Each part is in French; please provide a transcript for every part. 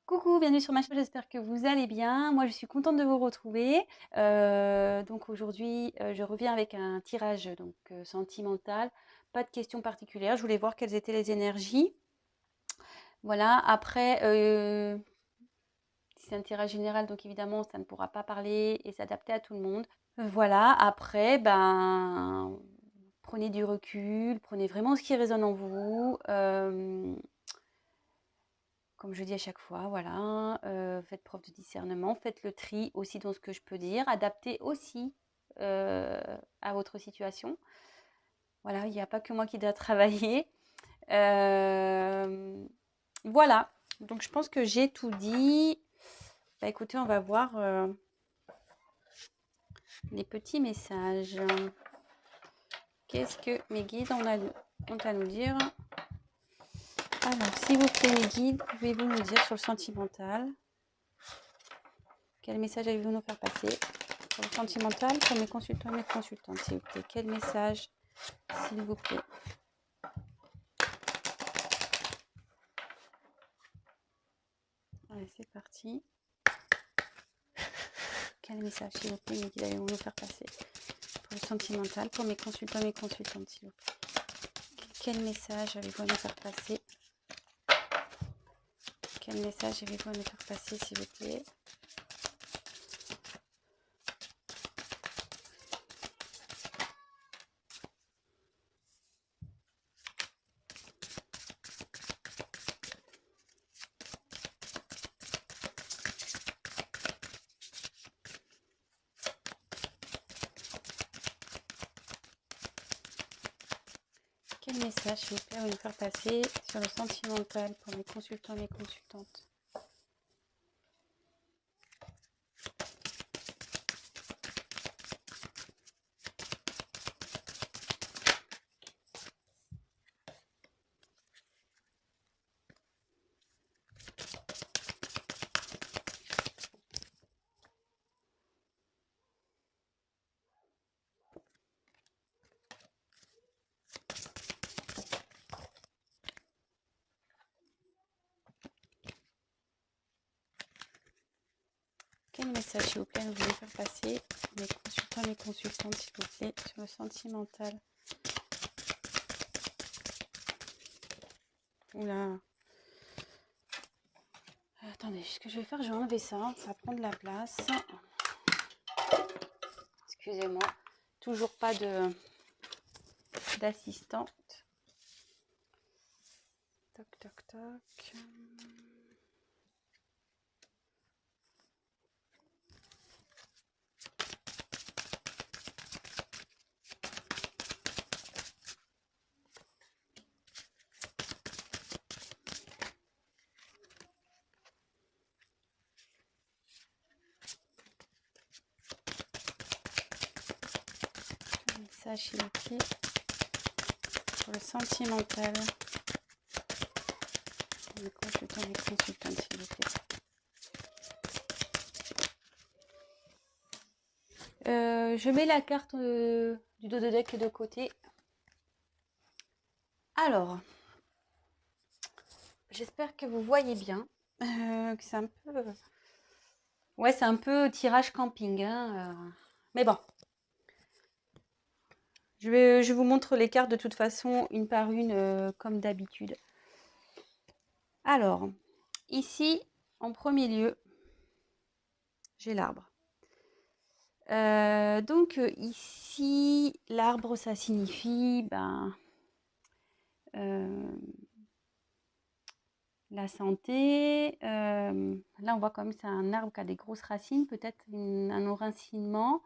Coucou, bienvenue sur ma chaîne, j'espère que vous allez bien. Moi, je suis contente de vous retrouver. Donc aujourd'hui, je reviens avec un tirage sentimental. Pas de questions particulières. Je voulais voir quelles étaient les énergies. Voilà. Après, si c'est un tirage général, donc évidemment, ça ne pourra pas parler et s'adapter à tout le monde. Voilà. Après, ben, prenez du recul, prenez vraiment ce qui résonne en vous. Comme je dis à chaque fois, voilà, faites preuve de discernement, faites le tri aussi dans ce que je peux dire, adaptez aussi à votre situation. Voilà, il n'y a pas que moi qui dois travailler. Euh, voilà, donc je pense que j'ai tout dit. Bah, écoutez, on va voir les petits messages. Qu'est-ce que mes guides ont à nous dire? Alors, s'il vous plaît, mes guides, pouvez-vous nous dire sur le sentimental? Quel message avez-vous nous faire passer? Pour le sentimental, pour mes consultants et mes consultantes, s'il vous plaît. Quel message, s'il vous plaît? Allez, c'est parti. Quel message, s'il vous plaît, allez-vous nous faire passer? Pour le sentimental, pour mes consultants et mes consultantes, s'il vous plaît. Quel message avez-vous à nous faire passer? Quel message avez-vous à nous faire passer, s'il vous plaît? Quel message, s'il vous plaît, à nous faire passer sur le sentimental pour mes consultants et mes consultantes? Quel message, s'il vous plaît, vous voulez faire passer mes consultants et mes consultantes, s'il vous plaît, sur le sentimental? Oula. Attendez, ce que je vais faire, je vais enlever ça. Ça va prendre de la place. Excusez-moi. Toujours pas d'assistante. Toc, toc, toc. Message, s'il vous plaît. Pour le sentimental. Mes consultants, mes consultantes, s'il vous plaît. Je mets la carte du dos de deck de côté. Alors, j'espère que vous voyez bien. Que c'est un peu... Ouais, c'est un peu tirage camping. Hein, mais bon. Je vous montre les cartes de toute façon, une par une, comme d'habitude. Alors, ici, en premier lieu, j'ai l'arbre. Ici, l'arbre, ça signifie la santé. Là, on voit comme c'est un arbre qui a des grosses racines, peut-être un enracinement.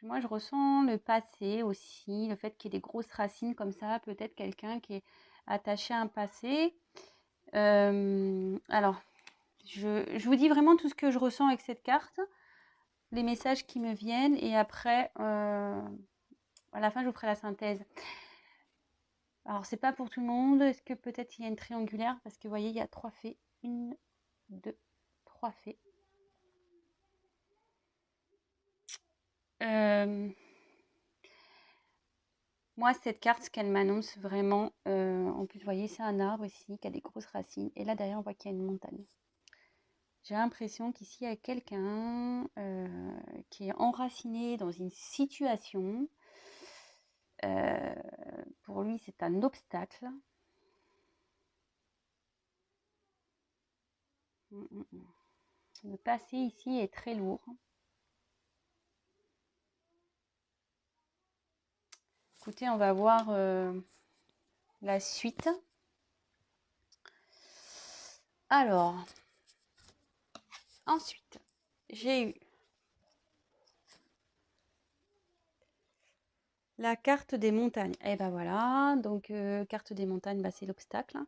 Moi, je ressens le passé aussi, le fait qu'il y ait des grosses racines comme ça, peut-être quelqu'un qui est attaché à un passé. Alors, je vous dis vraiment tout ce que je ressens avec cette carte, les messages qui me viennent, et après, à la fin, je vous ferai la synthèse. Alors, c'est pas pour tout le monde. Est-ce que peut-être il y a une triangulaire? Parce que vous voyez, il y a 3 fées. 1, 2, 3 fées. Moi, cette carte, ce qu'elle m'annonce vraiment, en plus, vous voyez, c'est un arbre ici qui a des grosses racines. Et là, derrière, on voit qu'il y a une montagne. J'ai l'impression qu'ici, il y a quelqu'un qui est enraciné dans une situation. Pour lui, c'est un obstacle. Le passé ici est très lourd. Écoutez, on va voir la suite. Alors, ensuite, j'ai eu la carte des montagnes. Et ben voilà, donc carte des montagnes, bah, c'est l'obstacle.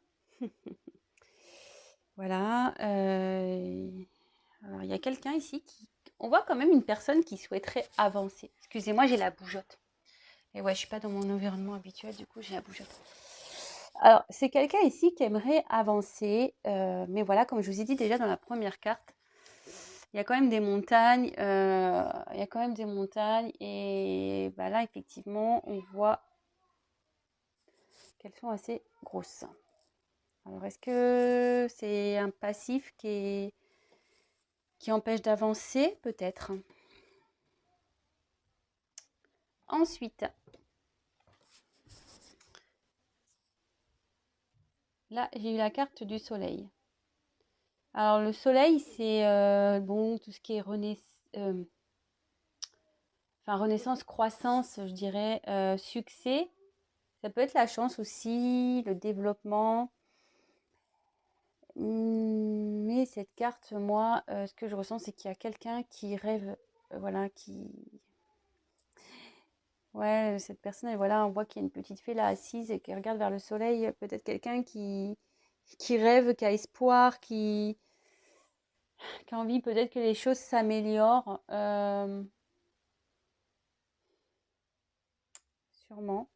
Voilà. Alors, il y a quelqu'un ici qui... On voit quand même une personne qui souhaiterait avancer. Excusez-moi, j'ai la bougeotte. Et ouais, je suis pas dans mon environnement habituel, du coup, j'ai la bougeotte. Alors, c'est quelqu'un ici qui aimerait avancer. Mais voilà, comme je vous ai dit déjà dans la première carte, il y a quand même des montagnes. Il y a quand même des montagnes. Et bah là, effectivement, on voit qu'elles sont assez grosses. Alors, est-ce que c'est un passif qui empêche d'avancer? Peut-être. Ensuite, là, j'ai eu la carte du soleil. Alors, le soleil, c'est bon, tout ce qui est renaissance, croissance, je dirais, succès. Ça peut être la chance aussi, le développement. Mais cette carte, moi, ce que je ressens, c'est qu'il y a quelqu'un qui rêve, voilà, qui... Ouais, cette personne, et voilà, on voit qu'il y a une petite fille là assise et qui regarde vers le soleil. Peut-être quelqu'un qui rêve, qui a espoir, qui a envie peut-être que les choses s'améliorent. Sûrement.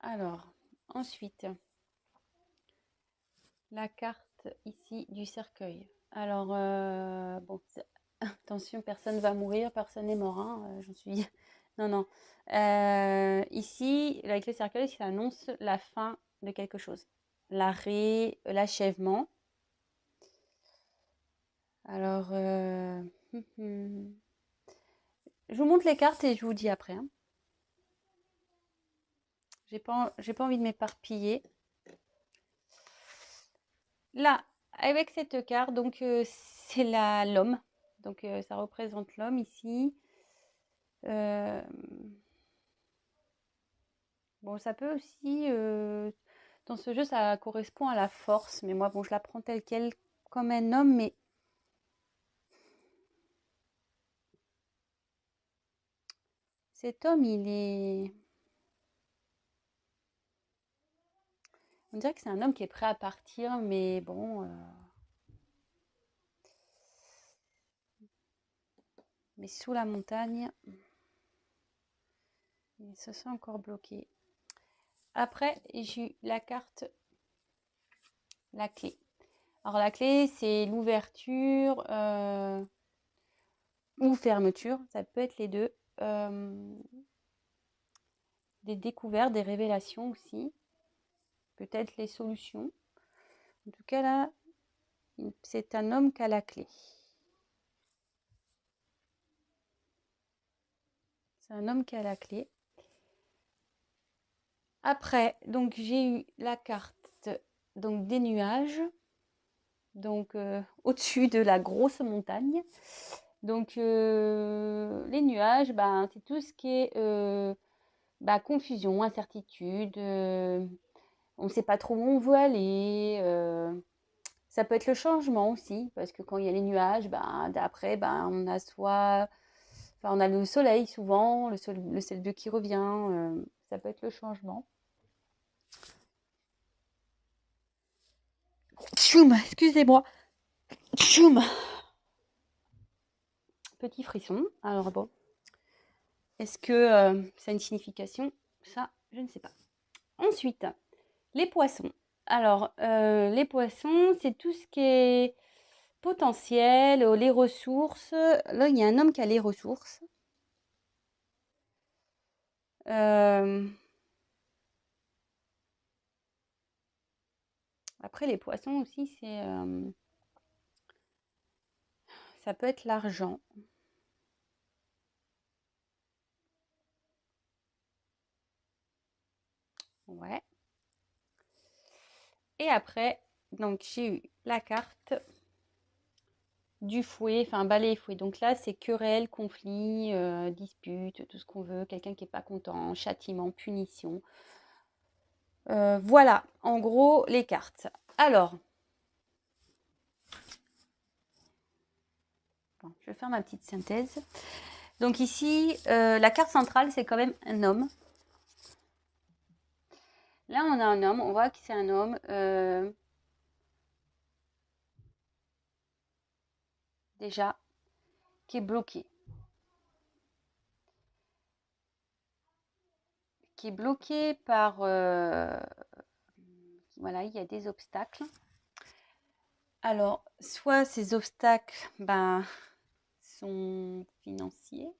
Alors, ensuite, la carte ici du cercueil. Alors, bon, attention, personne ne va mourir, personne n'est mort, hein, j'en suis... Non, non. Ici, avec le cercueil, ça annonce la fin de quelque chose. L'arrêt, l'achèvement. Alors, je vous montre les cartes et je vous dis après, hein. J'ai pas envie de m'éparpiller. Là, avec cette carte, donc c'est l'homme. Donc ça représente l'homme ici. Bon, ça peut aussi, dans ce jeu, ça correspond à la force. Mais moi, bon, je la prends telle quelle comme un homme, mais cet homme, il est... On dirait que c'est un homme qui est prêt à partir, mais bon... Mais sous la montagne, il se sent encore bloqué. Après, j'ai eu la carte, la clé. Alors la clé, c'est l'ouverture ou fermeture, ça peut être les deux. Des découvertes, des révélations aussi. Peut-être les solutions. En tout cas, là, c'est un homme qui a la clé. C'est un homme qui a la clé. Après, donc j'ai eu la carte donc des nuages. Donc au-dessus de la grosse montagne. Donc les nuages, ben, c'est tout ce qui est confusion, incertitude. On ne sait pas trop où on veut aller. Ça peut être le changement aussi, parce que quand il y a les nuages, ben, après, ben, on a on a le soleil souvent, le ciel bleu qui revient. Ça peut être le changement. Tchoum, excusez-moi. Tchoum. Petit frisson. Alors bon, est-ce que ça a une signification? Ça, je ne sais pas. Ensuite, les poissons. Alors, les poissons, c'est tout ce qui est potentiel, les ressources. Là, il y a un homme qui a les ressources. Après, les poissons aussi, ça peut être l'argent. Ouais. Et après, donc j'ai eu la carte du fouet, enfin balai et fouet. Donc là, c'est querelle, conflit, dispute, tout ce qu'on veut. Quelqu'un qui n'est pas content, châtiment, punition. Voilà, en gros, les cartes. Alors, bon, je vais faire ma petite synthèse. Donc ici, la carte centrale, c'est quand même un homme. Là, on a un homme, on voit que c'est un homme déjà qui est bloqué. Qui est bloqué par... voilà, il y a des obstacles. Alors, soit ces obstacles sont financiers.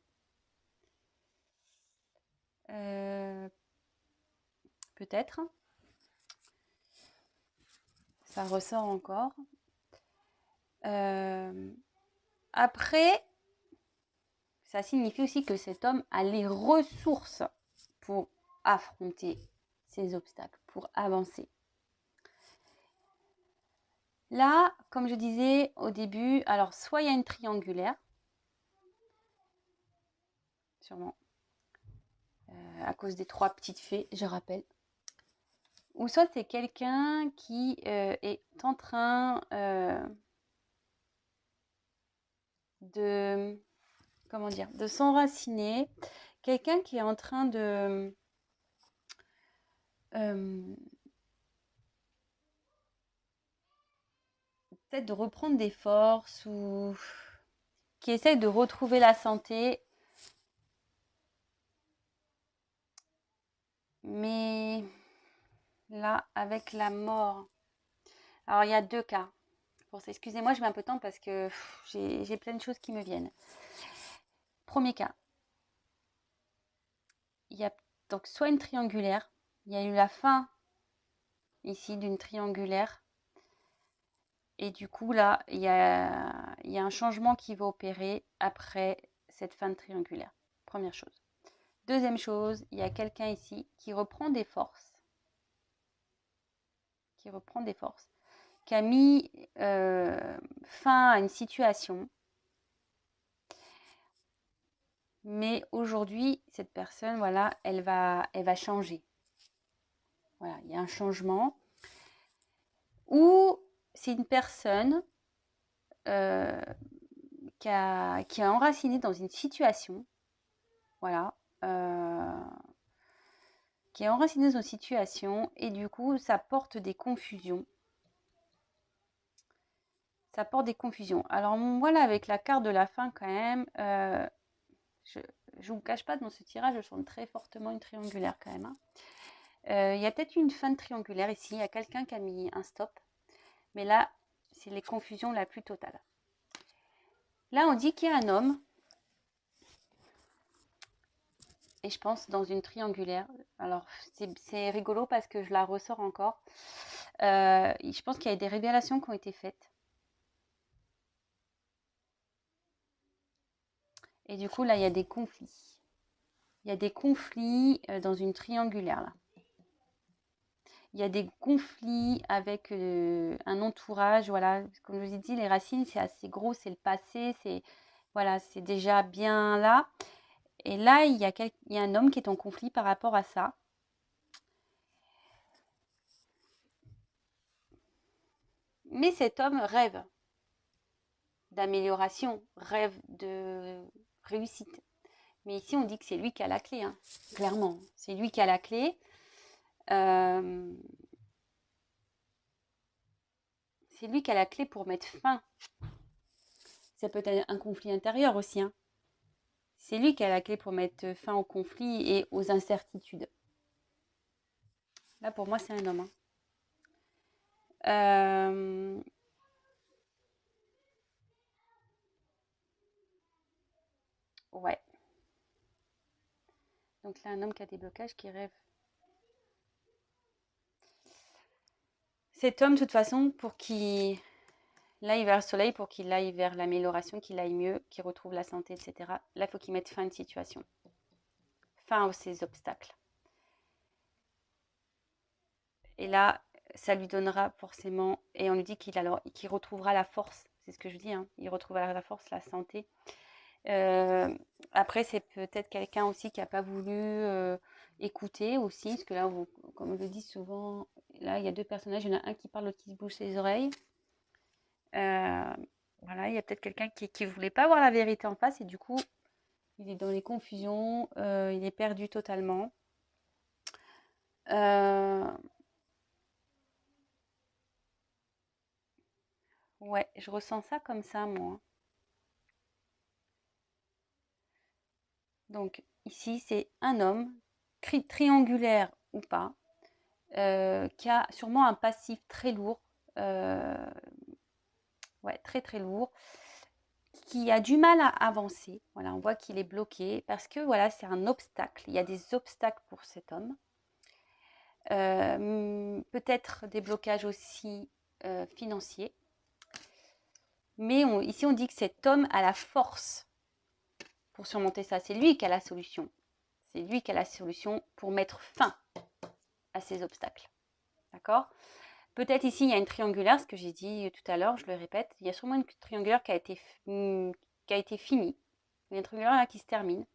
Peut-être. Ça ressort encore. Après, ça signifie aussi que cet homme a les ressources pour affronter ces obstacles, pour avancer. Là, comme je disais au début, alors soit il y a une triangulaire, sûrement, à cause des 3 petites fées, je rappelle. Ou soit c'est quelqu'un qui est en train de, comment dire, de s'enraciner. Quelqu'un qui est en train de peut-être de reprendre des forces ou qui essaie de retrouver la santé. Mais là, avec la mort, alors il y a 2 cas. Bon, excusez-moi, je mets un peu de temps parce que j'ai plein de choses qui me viennent. Premier cas, il y a donc soit une triangulaire, il y a eu la fin ici d'une triangulaire. Et du coup, là, il y a un changement qui va opérer après cette fin de triangulaire. Première chose. Deuxième chose, il y a quelqu'un ici qui reprend des forces. Qui a mis fin à une situation. Mais aujourd'hui, cette personne, voilà, elle va changer. Voilà, il y a un changement. Ou c'est une personne qui est enracinée dans une situation. Voilà. Qui est enracinée dans une situation et du coup, ça porte des confusions. Ça porte des confusions. Alors, voilà, avec la carte de la fin, quand même, je ne vous cache pas, dans ce tirage, je sens très fortement une triangulaire, quand même. Il y a peut-être une fin de triangulaire ici. Il y a quelqu'un qui a mis un stop. Mais là, c'est les confusions la plus totale. Là, on dit qu'il y a un homme. Et je pense dans une triangulaire. Alors, c'est rigolo parce que je la ressors encore. Je pense qu'il y a des révélations qui ont été faites. Et du coup, là, il y a des conflits. Il y a des conflits dans une triangulaire, là. Il y a des conflits avec un entourage. Voilà, comme je vous ai dit, les racines, c'est assez gros, c'est le passé. Voilà, c'est déjà bien là. Et là, il y a un homme qui est en conflit par rapport à ça. Mais cet homme rêve d'amélioration, rêve de réussite. Mais ici, on dit que c'est lui qui a la clé, hein, clairement. C'est lui qui a la clé. C'est lui qui a la clé pour mettre fin. Ça peut être un conflit intérieur aussi. Hein. C'est lui qui a la clé pour mettre fin au conflit et aux incertitudes. Là, pour moi, c'est un homme. Hein. Ouais. Donc là, un homme qui a des blocages, qui rêve. Cet homme, de toute façon, pour qu'il aille vers le soleil, pour qu'il aille vers l'amélioration, qu'il aille mieux, qu'il retrouve la santé, etc. Là, il faut qu'il mette fin à une situation. Fin à ces obstacles. Et là, ça lui donnera forcément, et on lui dit qu'il retrouvera la force, c'est ce que je dis, hein, il retrouvera la force, la santé. Après, c'est peut-être quelqu'un aussi qui n'a pas voulu écouter aussi, parce que là, comme je le dis souvent, là, il y a deux personnages, il y en a un qui parle, l'autre qui se bouge les oreilles. Voilà, il y a peut-être quelqu'un qui ne voulait pas voir la vérité en face, et du coup, il est dans les confusions, il est perdu totalement. Ouais, je ressens ça comme ça, moi. Donc ici, c'est un homme, triangulaire ou pas, qui a sûrement un passif très lourd, ouais, très très lourd, qui a du mal à avancer. Voilà, on voit qu'il est bloqué parce que voilà, c'est un obstacle. Il y a des obstacles pour cet homme. Peut-être des blocages aussi financiers. Mais ici, on dit que cet homme a la force pour surmonter ça. C'est lui qui a la solution. C'est lui qui a la solution pour mettre fin à ces obstacles. D'accord? Peut-être ici, il y a une triangulaire, ce que j'ai dit tout à l'heure, je le répète. Il y a sûrement une triangulaire qui a été finie. Il y a une triangulaire qui se termine.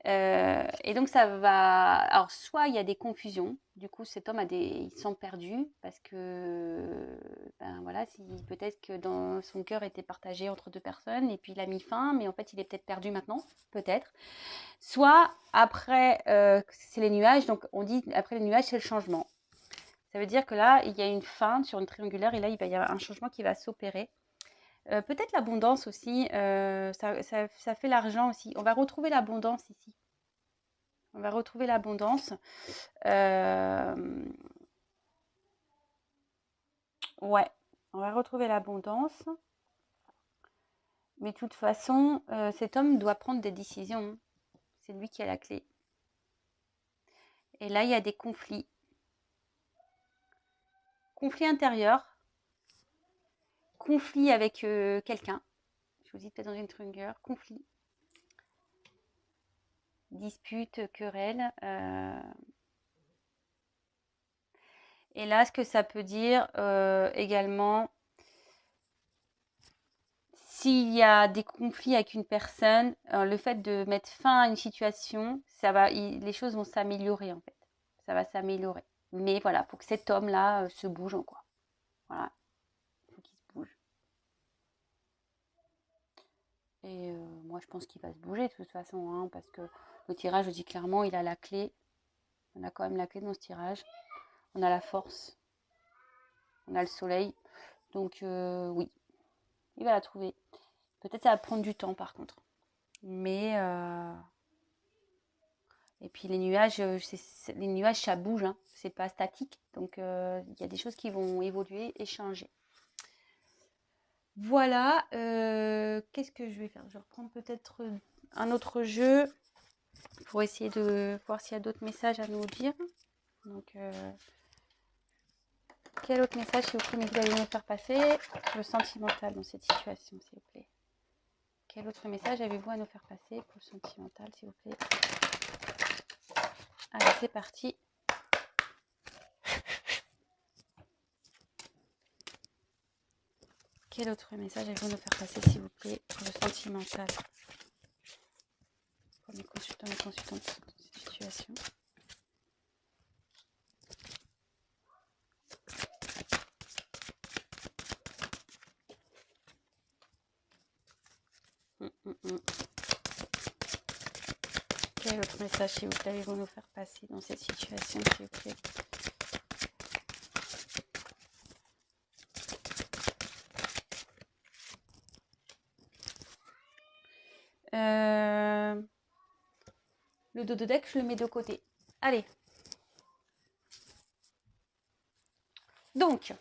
Et donc, ça va... Alors, soit il y a des confusions. Du coup, cet homme il sent perdu parce que, ben voilà, peut-être que dans son cœur était partagé entre deux personnes et puis il a mis fin, mais en fait, il est peut-être perdu maintenant, peut-être. Soit après, c'est les nuages. Donc, on dit après les nuages, c'est le changement. Ça veut dire que là, il y a une fin sur une triangulaire et là, il va y avoir un changement qui va s'opérer. Peut-être l'abondance aussi, ça fait l'argent aussi. On va retrouver l'abondance ici. On va retrouver l'abondance. Ouais, on va retrouver l'abondance. Mais de toute façon, cet homme doit prendre des décisions. C'est lui qui a la clé. Et là, il y a des conflits. Conflits intérieurs. Conflit avec quelqu'un. Je vous dis peut-être dans une triangulaire. Conflit. Dispute, querelle. Et là, ce que ça peut dire également, s'il y a des conflits avec une personne, le fait de mettre fin à une situation, les choses vont s'améliorer en fait. Ça va s'améliorer. Mais voilà, il faut que cet homme-là se bouge, quoi. Voilà, il faut qu'il se bouge. Et moi, je pense qu'il va se bouger de toute façon, hein, parce que le tirage, je dis clairement, il a la clé. On a quand même la clé dans ce tirage. On a la force. On a le soleil. Donc oui, il va la trouver. Peut-être ça va prendre du temps par contre. Mais et puis les nuages, ça bouge, hein. C'est pas statique. Donc il y a des choses qui vont évoluer et changer. Voilà. Qu'est-ce que je vais faire? Je vais reprendre peut-être un autre jeu pour essayer de voir s'il y a d'autres messages à nous dire. Donc quel autre message, s'il vous plaît, vous allez me faire passer? Le sentimental dans cette situation, s'il vous plaît. Quel autre message avez-vous à nous faire passer pour le sentimental, s'il vous plaît? Allez, c'est parti. Quel autre message avez-vous à nous faire passer, s'il vous plaît, pour le sentimental? Pour mes consultants et consultantes dans cette situation. Quel autre message, s'il vous plaît, allez-vous nous faire passer dans cette situation, s'il vous plaît? Le dos de deck, je le mets de côté. Allez. Donc,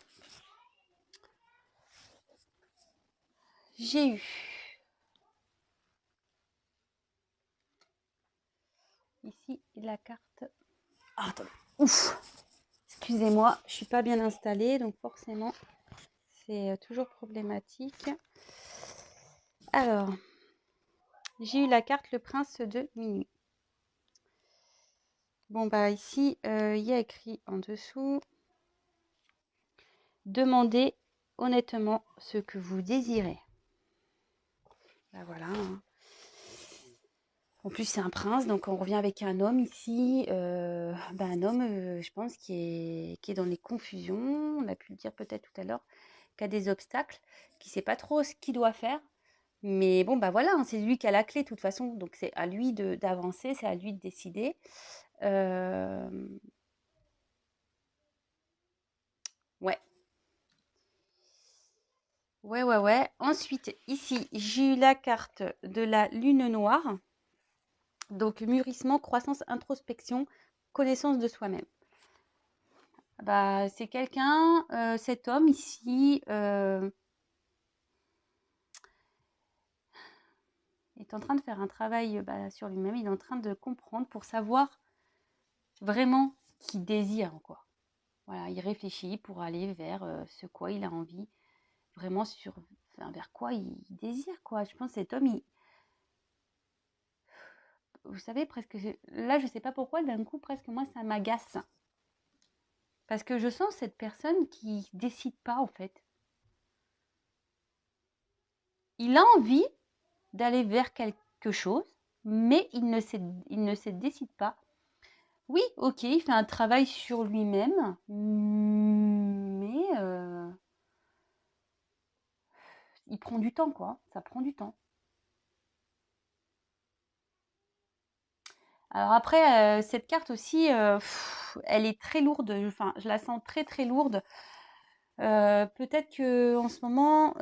j'ai eu ici la carte. Ah, attendez. Ouf. Excusez-moi, je suis pas bien installée, donc forcément, c'est toujours problématique. Alors, j'ai eu la carte le prince de minuit. Bon, bah ici, il y a écrit en dessous, demandez honnêtement ce que vous désirez. Bah voilà. Hein. En plus, c'est un prince, donc on revient avec un homme ici. Un homme, je pense, qui est dans les confusions. On a pu le dire peut-être tout à l'heure, qui a des obstacles, qui ne sait pas trop ce qu'il doit faire. Mais bon, bah voilà, hein, c'est lui qui a la clé de toute façon. Donc c'est à lui d'avancer, c'est à lui de décider. Ouais. Ouais. Ensuite, ici, j'ai eu la carte de la lune noire. Donc, mûrissement, croissance, introspection, connaissance de soi-même. Bah, c'est quelqu'un, cet homme ici, est en train de faire un travail sur lui-même. Il est en train de comprendre pour savoir vraiment ce qu'il désire, quoi. Voilà, il réfléchit pour aller vers ce quoi il a envie, vraiment vers quoi il désire, quoi. Je pense que cet homme, vous savez, presque, là, je sais pas pourquoi, d'un coup, presque, moi, ça m'agace. Parce que je sens cette personne qui décide pas, en fait. Il a envie d'aller vers quelque chose, mais il ne se décide pas. Oui, ok, il fait un travail sur lui-même, mais il prend du temps, quoi. Ça prend du temps. Alors après, cette carte aussi, elle est très lourde. Enfin, je la sens très très lourde. Peut-être que en ce moment,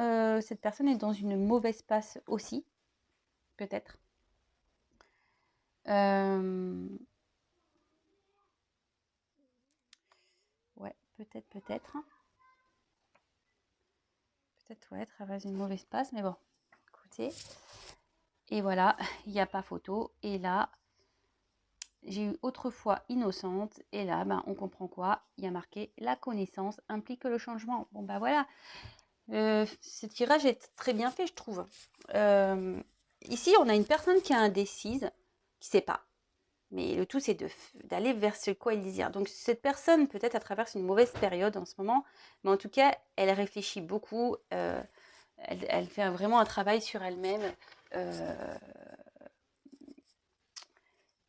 cette personne est dans une mauvaise passe aussi, peut-être. Ouais, peut-être. Peut-être, ouais, traverse une mauvaise passe, mais bon, écoutez. Et voilà, il n'y a pas photo. Et là, j'ai eu autrefois innocente. Et là, on comprend quoi? Il y a marqué la connaissance implique le changement. Bon, bah voilà. Ce tirage est très bien fait, je trouve. Ici, on a une personne qui est indécise, qui ne sait pas. Mais le tout, c'est d'aller vers ce quoi il désire. Donc, cette personne, peut-être, elle traverse une mauvaise période en ce moment. Mais en tout cas, elle réfléchit beaucoup. Elle fait vraiment un travail sur elle-même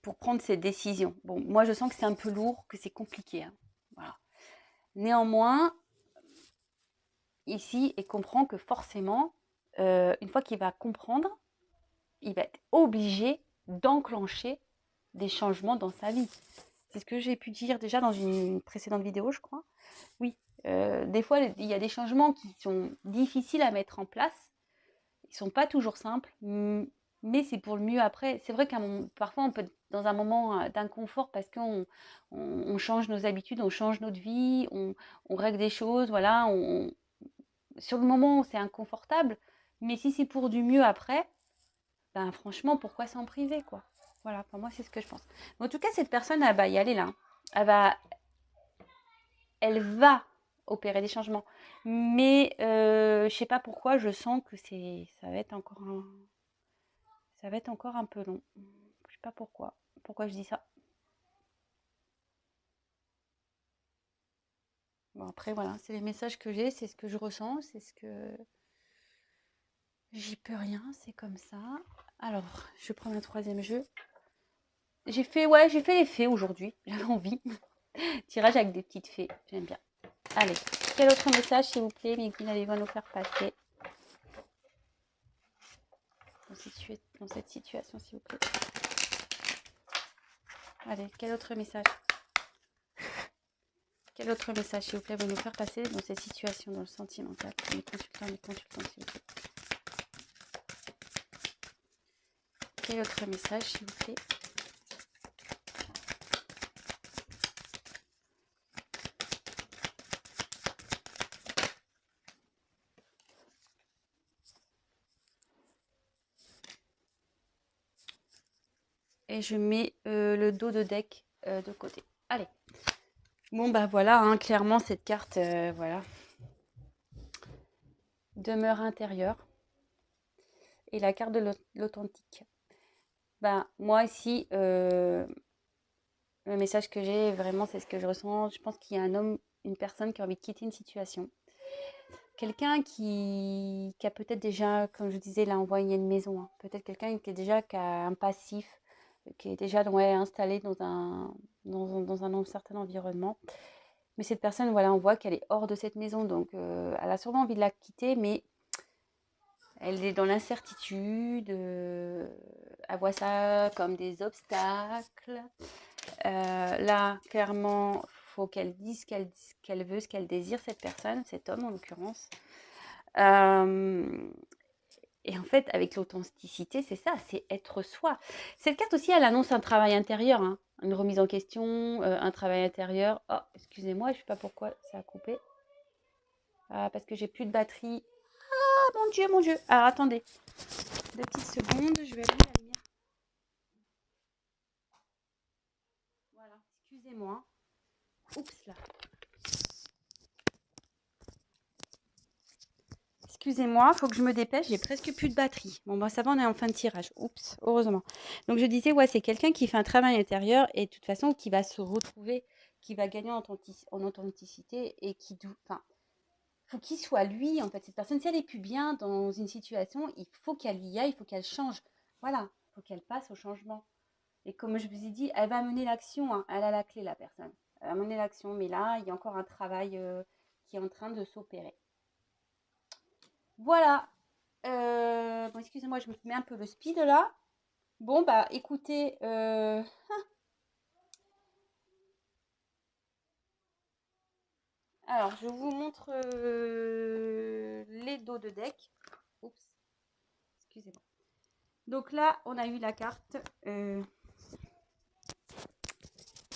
pour prendre ses décisions. Bon, moi, je sens que c'est un peu lourd, que c'est compliqué. Hein. Voilà. Néanmoins, ici, il comprend que forcément, une fois qu'il va comprendre, il va être obligé d'enclencher des changements dans sa vie. C'est ce que j'ai pu dire déjà dans une précédente vidéo, je crois. Oui, des fois, il y a des changements qui sont difficiles à mettre en place. Ils ne sont pas toujours simples, mais c'est pour le mieux après. C'est vrai qu'à parfois, on peut être dans un moment d'inconfort parce qu'on change nos habitudes, on change notre vie, on règle des choses, voilà. Sur le moment, c'est inconfortable, mais si c'est pour du mieux après, franchement, pourquoi s'en priver, quoi. Voilà, pour moi, c'est ce que je pense. Mais en tout cas, cette personne, elle va y aller là. Elle va opérer des changements. Mais je sais pas pourquoi, je sens que ça va être encore un peu long. Je sais pas pourquoi. Pourquoi je dis ça. Bon, après, voilà, c'est les messages que j'ai, c'est ce que je ressens, c'est ce que... J'y peux rien, c'est comme ça. Alors, je prends un troisième jeu. J'ai fait les fées aujourd'hui. J'avais envie. Tirage avec des petites fées, j'aime bien. Allez, quel autre message, s'il vous plaît, Miguel, allez-vous nous faire passer dans cette situation, s'il vous plaît. Allez, quel autre message? Quel autre message, s'il vous plaît, vous nous faire passer dans cette situation, dans le sentimental? Les consultants, s'il vous plaît. Quel autre message, s'il vous plaît? et je mets le dos de deck de côté. Allez. Bon, bah voilà, hein, clairement, cette carte, voilà. Demeure intérieure. Et la carte de l'authentique. Ben, moi, ici, le message que j'ai, vraiment, c'est ce que je ressens. Je pense qu'il y a un homme, une personne qui a envie de quitter une situation. Quelqu'un qui a peut-être déjà, comme je disais, là, on voit, il y a une maison. Hein. Peut-être quelqu'un qui a un passif, qui est déjà installé dans un certain environnement. Mais cette personne, voilà, on voit qu'elle est hors de cette maison. Donc, elle a sûrement envie de la quitter, mais elle est dans l'incertitude. Elle voit ça comme des obstacles. Là, clairement, faut qu'elle dise ce qu'elle veut, ce qu'elle désire, cette personne, cet homme en l'occurrence. Et en fait, avec l'authenticité, c'est ça, c'est être soi. Cette carte aussi, elle annonce un travail intérieur, hein, une remise en question, un travail intérieur. Oh, excusez-moi, je ne sais pas pourquoi ça a coupé. Parce que j'ai plus de batterie. Ah, mon Dieu, mon Dieu. Alors, attendez. 2 petites secondes, je vais allumer la lumière. Voilà, excusez-moi. Oups, là. Excusez-moi, il faut que je me dépêche, j'ai presque plus de batterie. Bon, bah ça va, on est en fin de tirage. Oups, heureusement. Donc, je disais, ouais, c'est quelqu'un qui fait un travail intérieur et de toute façon, qui va se retrouver, qui va gagner en authenticité et qui... Enfin, faut qu'il soit lui, en fait. Cette personne, si elle n'est plus bien dans une situation, il faut qu'elle y aille, il faut qu'elle change. Voilà, il faut qu'elle passe au changement. Et comme je vous ai dit, elle va mener l'action, hein. Elle a la clé, la personne. Elle va mener l'action, mais là, il y a encore un travail qui est en train de s'opérer. Voilà. Bon, excusez-moi, je me mets un peu le speed là. Bon, bah écoutez, alors je vous montre les dos de deck. Oups, excusez-moi. Donc là, on a eu la carte.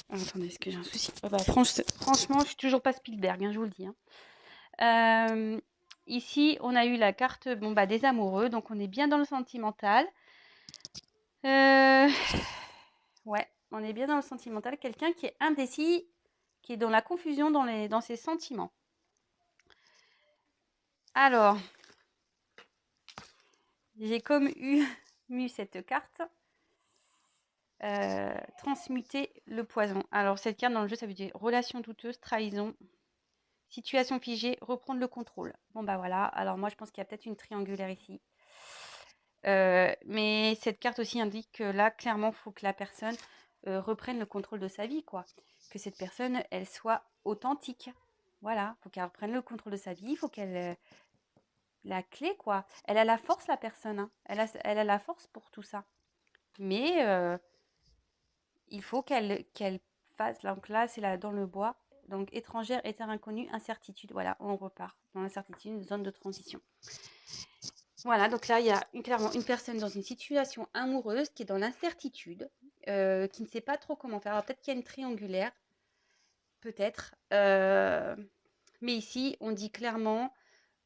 Attendez, est-ce que j'ai un souci? Oh, bah, franchement, je suis toujours pas Spielberg, hein, je vous le dis. Hein. Ici, on a eu la carte bon, bah, des amoureux, donc on est bien dans le sentimental. Ouais, on est bien dans le sentimental. Quelqu'un qui est indécis, qui est dans la confusion dans ses sentiments. Alors, j'ai comme eu cette carte. Transmuter le poison. Alors, cette carte dans le jeu, ça veut dire relation douteuse, trahison, situation figée, reprendre le contrôle. Bon, bah voilà. Alors, moi, je pense qu'il y a peut-être une triangulaire ici. Mais cette carte aussi indique que là, clairement, il faut que la personne reprenne le contrôle de sa vie, quoi. Que cette personne, elle soit authentique. Voilà, il faut qu'elle reprenne le contrôle de sa vie, il faut qu'elle... la clé, quoi. Elle a la force, la personne. Hein. Elle a la force pour tout ça. Mais il faut qu'elle fasse... Donc là, c'est là, dans le bois. Donc, étrangère, terre inconnue, incertitude. Voilà, on repart dans l'incertitude, zone de transition. Voilà, donc là, il y a clairement une personne dans une situation amoureuse qui est dans l'incertitude, qui ne sait pas trop comment faire. Alors, peut-être qu'il y a une triangulaire, peut-être. Mais ici, on dit clairement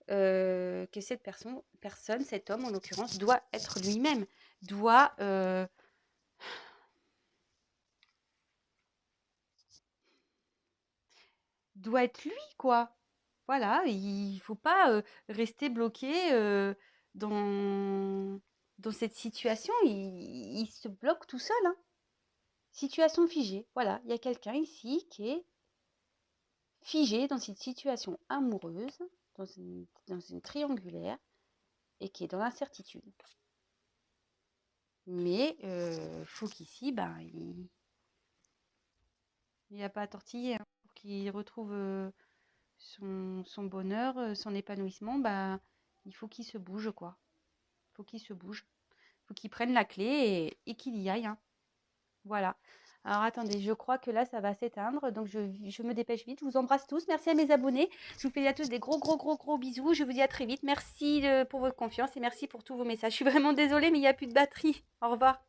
que cette personne, cet homme en l'occurrence, doit être lui-même, doit être lui, quoi. Voilà, il faut pas rester bloqué dans, dans cette situation. Il se bloque tout seul. Hein. Situation figée. Voilà, il y a quelqu'un ici qui est figé dans cette situation amoureuse, dans une triangulaire, et qui est dans l'incertitude. Mais faut qu'ici, ben, il n'y a pas à tortiller. Hein. Pour qu'il retrouve son bonheur, son épanouissement, ben, il faut qu'il se bouge, quoi. Il faut qu'il se bouge. Il faut qu'il prenne la clé et qu'il y aille. Hein. Voilà. Alors attendez, je crois que là, ça va s'éteindre. Donc, je me dépêche vite. Je vous embrasse tous. Merci à mes abonnés. Je vous fais à tous des gros bisous. Je vous dis à très vite. Merci pour votre confiance et merci pour tous vos messages. Je suis vraiment désolée, mais il n'y a plus de batterie. Au revoir.